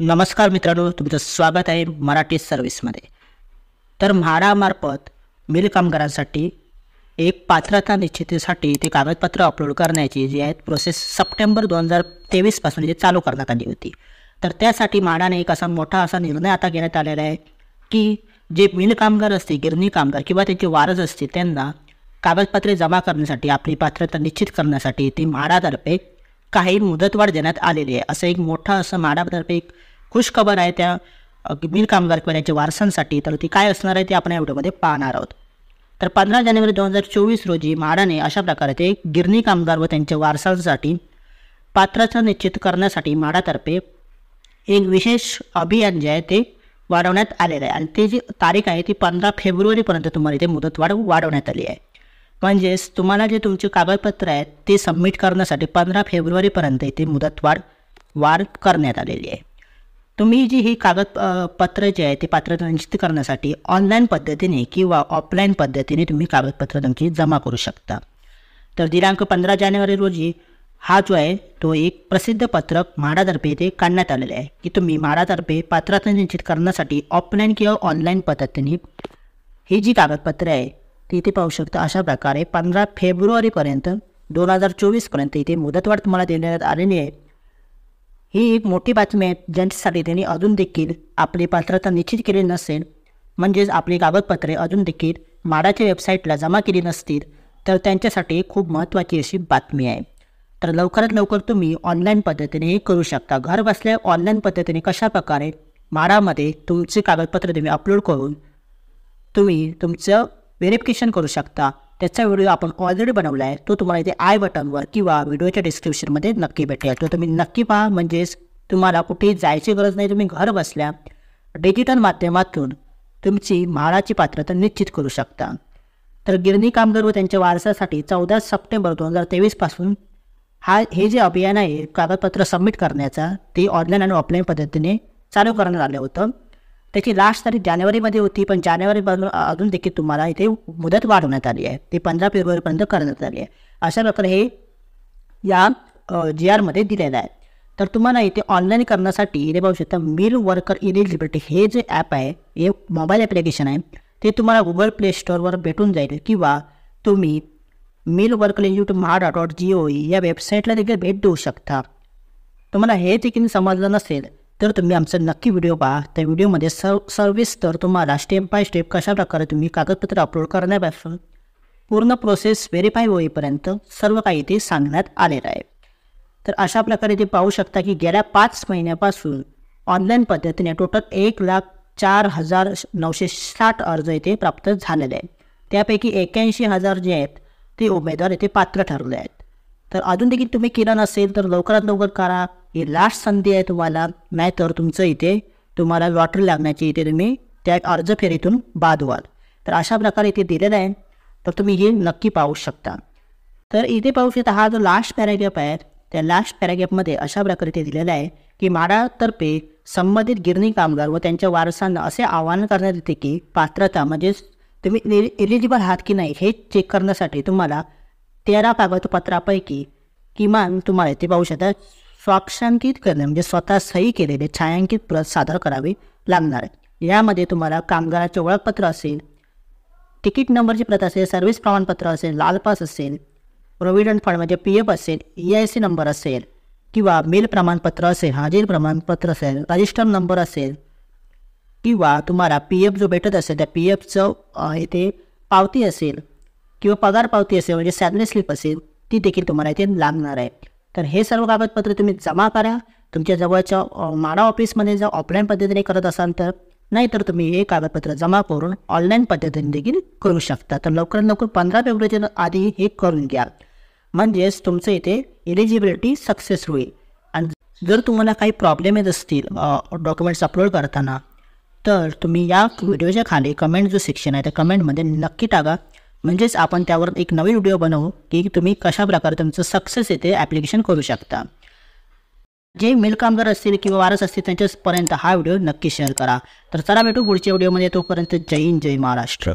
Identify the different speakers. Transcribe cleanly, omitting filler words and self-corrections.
Speaker 1: नमस्कार मित्रांनो, तुमचं स्वागत आहे मराठी सर्व्हिसमध्ये। तर म्हाडामार्फत मिल कामगारांसाठी एक पात्रता निश्चितीसाठी ते कागदपत्र अपलोड करण्याची जी आहे प्रोसेस सप्टेंबर 2023 पासून जे चालू करण्यात आली होती। तर त्यासाठी म्हाडाने एक असा मोठा असा निर्णय आता घेण्यात आलेला आहे की जे मिल कामगार असतील, गिरणी कामगार किंवा त्यांचे वारस असतील, त्यांना कागदपत्रे जमा करण्यासाठी आपली पात्रता निश्चित करण्यासाठी ती म्हाडातर्फे काही मुदतवाढ देण्यात आलेली आहे। असं एक मोठा असं म्हाडातर्फे एक खुशखबर आहे त्या मिल कामगार किंवा त्यांच्या वारसांसाठी। तर ती काय असणार आहे ते आपण या व्हिडिओमध्ये पाहणार आहोत। तर 15 जानेवारी 2024 रोजी म्हाडाने अशा प्रकारे ते गिरणी कामगार व त्यांच्या वारसांसाठी पात्रता निश्चित करण्यासाठी म्हाडातर्फे एक विशेष अभियान जे आहे ते वाढवण्यात आलेलं आहे आणि ते जी तारीख आहे ती 15 फेब्रुवारीपर्यंत तुम्हाला इथे मुदतवाढ वाढवण्यात आली आहे। म्हणजेच तुम्हाला जे तुमचे कागदपत्र आहेत ते सबमिट करण्यासाठी 15 फेब्रुवारीपर्यंत इथे वाढ करण्यात आलेली आहे। तुम्ही जी ही कागदपत्र जे आहे ते पात्रता निश्चित करण्यासाठी ऑनलाईन पद्धतीने किंवा ऑफलाईन पद्धतीने तुम्ही कागदपत्र तुमची जमा करू शकता। तर दिनांक 15 जानेवारी रोजी हा जो आहे तो एक प्रसिद्ध पत्रक म्हाडातर्फे ते काढण्यात आलेले आहे की तुम्ही म्हाडातर्फे पात्रता निश्चित करण्यासाठी ऑफलाईन किंवा ऑनलाईन पद्धतीने ही जी कागदपत्रे आहे ती इथे पाहू शकता। अशा प्रकारे 15 फेब्रुवारीपर्यंत 2024 पर्यंत इथे मुदतवाढ तुम्हाला देण्यात आलेली आहे। ही एक मोठी बातमी आहे ज्यांच्यासाठी त्यांनी अजून देखील आपली पात्रता निश्चित केली नसेल, म्हणजेच आपली कागदपत्रे अजून देखील म्हाडाच्या वेबसाईटला जमा केली नसतील, तर त्यांच्यासाठी खूप महत्त्वाची अशी बातमी आहे। तर लवकरात लवकर तुम्ही ऑनलाईन पद्धतीने हे करू शकता। घर बसल्या ऑनलाईन पद्धतीने कशाप्रकारे म्हाडामध्ये तुमचे कागदपत्र तुम्ही अपलोड करून तुम्ही तुमचं व्हेरिफिकेशन करू शकता, त्याचा व्हिडिओ आपण ऑलरेडी बनवला आहे। तो तुम्हाला इथे आय बटनवर किंवा व्हिडिओच्या डिस्क्रिप्शनमध्ये नक्की भेटेल, तो तुम्ही नक्की पहा। म्हणजेच तुम्हाला कुठेही जायची गरज नाही, तुम्ही घर बसल्या डिजिटल माध्यमातून तुमची म्हाडाची पात्रता निश्चित करू शकता। तर गिरणी कामगार व त्यांच्या वारसासाठी 14 सप्टेंबर 2023 पासून हे जे अभियान आहे कागदपत्र सबमिट करण्याचा ते ऑनलाईन आणि ऑफलाईन पद्धतीने चालू करण्यात आलं होतं। त्याची लास्ट तारीख जानेवारीमध्ये होती, पण जानेवारीपासून अजून देखील तुम्हाला इथे मुदत वाढवण्यात आली आहे, ते 15 फेब्रुवारीपर्यंत करण्यात आली आहे। अशा प्रकारे हे या GR मध्ये दिलेलं आहे। तर तुम्हाला इथे ऑनलाईन करण्यासाठी इथे पाहू शकता मिल वर्कर इलिजिबिलिटी हे जे ॲप आहे, हे मोबाईल ॲप्लिकेशन आहे, ते तुम्हाला गुगल प्ले स्टोअरवर भेटून जाईल किंवा तुम्ही मिल वर्कर इलिजिबिलिटी MHADA.gov या वेबसाईटला देखील भेट देऊ शकता। तुम्हाला हे देखील समजलं नसेल तर तुम्ही आमचं नक्की व्हिडिओ पहा। त्या व्हिडिओमध्ये सविस्तर तुम्हाला स्टेप बाय स्टेप कशाप्रकारे तुम्ही कागदपत्र अपलोड करण्यापासून पूर्ण प्रोसेस व्हेरीफाय होईपर्यंत सर्व काही इथे सांगण्यात आलेलं आहे। तर अशा प्रकारे ते पाहू शकता की गेल्या 5 महिन्यापासून ऑनलाईन पद्धतीने टोटल 1,04,960 अर्ज इथे प्राप्त झालेले आहेत। त्यापैकी 81,000 जे आहेत ते उमेदवार इथे पात्र ठरले आहेत। तर अजून देखील तुम्ही केलं नसेल तर लवकरात लवकर करा, ही लास्ट संधी आहे तुम्हाला, नाहीतर तुमचं इथे तुम्हाला लॉटरी लागण्याची इथे तुम्ही त्या अर्ज फेरीतून बाद व्हाल। तर अशा प्रकारे इथे दिलेलं आहे, तर तुम्ही हे नक्की पाहू शकता। तर इथे पाहू शकता हा जो लास्ट पॅराग्राफ आहे, त्या लास्ट पॅराग्राफमध्ये अशा प्रकारे ते दिलेलं आहे की म्हाडातर्फे संबंधित गिरणी कामगार व त्यांच्या वारसांना असे आवाहन करण्यात येते की पात्रता म्हणजेच तुम्ही एलिजिबल आहात की नाही हे चेक करण्यासाठी तुम्हाला 13 कागदपत्रापैकी किमान तुम्हाला इथे पाहू शकता स्वाक्षांकित करणे म्हणजे स्वतः सही केलेले छायांकित प्रत सादर करावी लागणार आहे। यामध्ये तुम्हाला कामगाराचे ओळखपत्र असेल, तिकीट नंबरची प्रत असेल, सर्व्हिस प्रमाणपत्र असेल, लाल पास असेल, प्रोव्हिडंट फंड म्हणजे PF असेल, EIC नंबर असेल किंवा मिल प्रमाणपत्र असेल, हाजीर प्रमाणपत्र असेल, रजिस्टर नंबर असेल किंवा तुम्हाला PF जो भेटत असेल त्या PFचं इथे पावती असेल किंवा पगार पावती असेल म्हणजे सॅलरी स्लिप असेल, ती देखील तुम्हाला इथे लागणार आहे। तर हे सर्व कागदपत्र तुम्ही जमा करा तुमच्या जवळच्या म्हाडा ऑफिसमध्ये जर ऑफलाईन पद्धतीने करत असाल तर, नाहीतर तुम्ही हे कागदपत्र जमा करून ऑनलाईन पद्धतीने देखील करू शकता। तर लवकरात लवकर 15 फेब्रुवारीच्या आधी हे करून घ्या, म्हणजेच तुमचं इथे एलिजिबिलिटी सक्सेस होईल। आणि जर तुम्हाला काही प्रॉब्लेम येत असतील डॉक्युमेंट्स अपलोड करताना, तर तुम्ही या व्हिडिओच्या खाली कमेंट जो सेक्शन आहे त्या कमेंटमध्ये नक्की टाका, म्हणजेच आपण त्यावर एक नवीन व्हिडिओ बनवू की तुम्ही कशाप्रकारे तुमचं सक्सेस येते ॲप्लिकेशन करू शकता। जे मिल कामगार असतील किंवा वारस असतील त्यांच्यापर्यंत हा व्हिडिओ नक्की शेअर करा। तर चला भेटू पुढच्या व्हिडिओमध्ये, तोपर्यंत जय हिंद, जय महाराष्ट्र।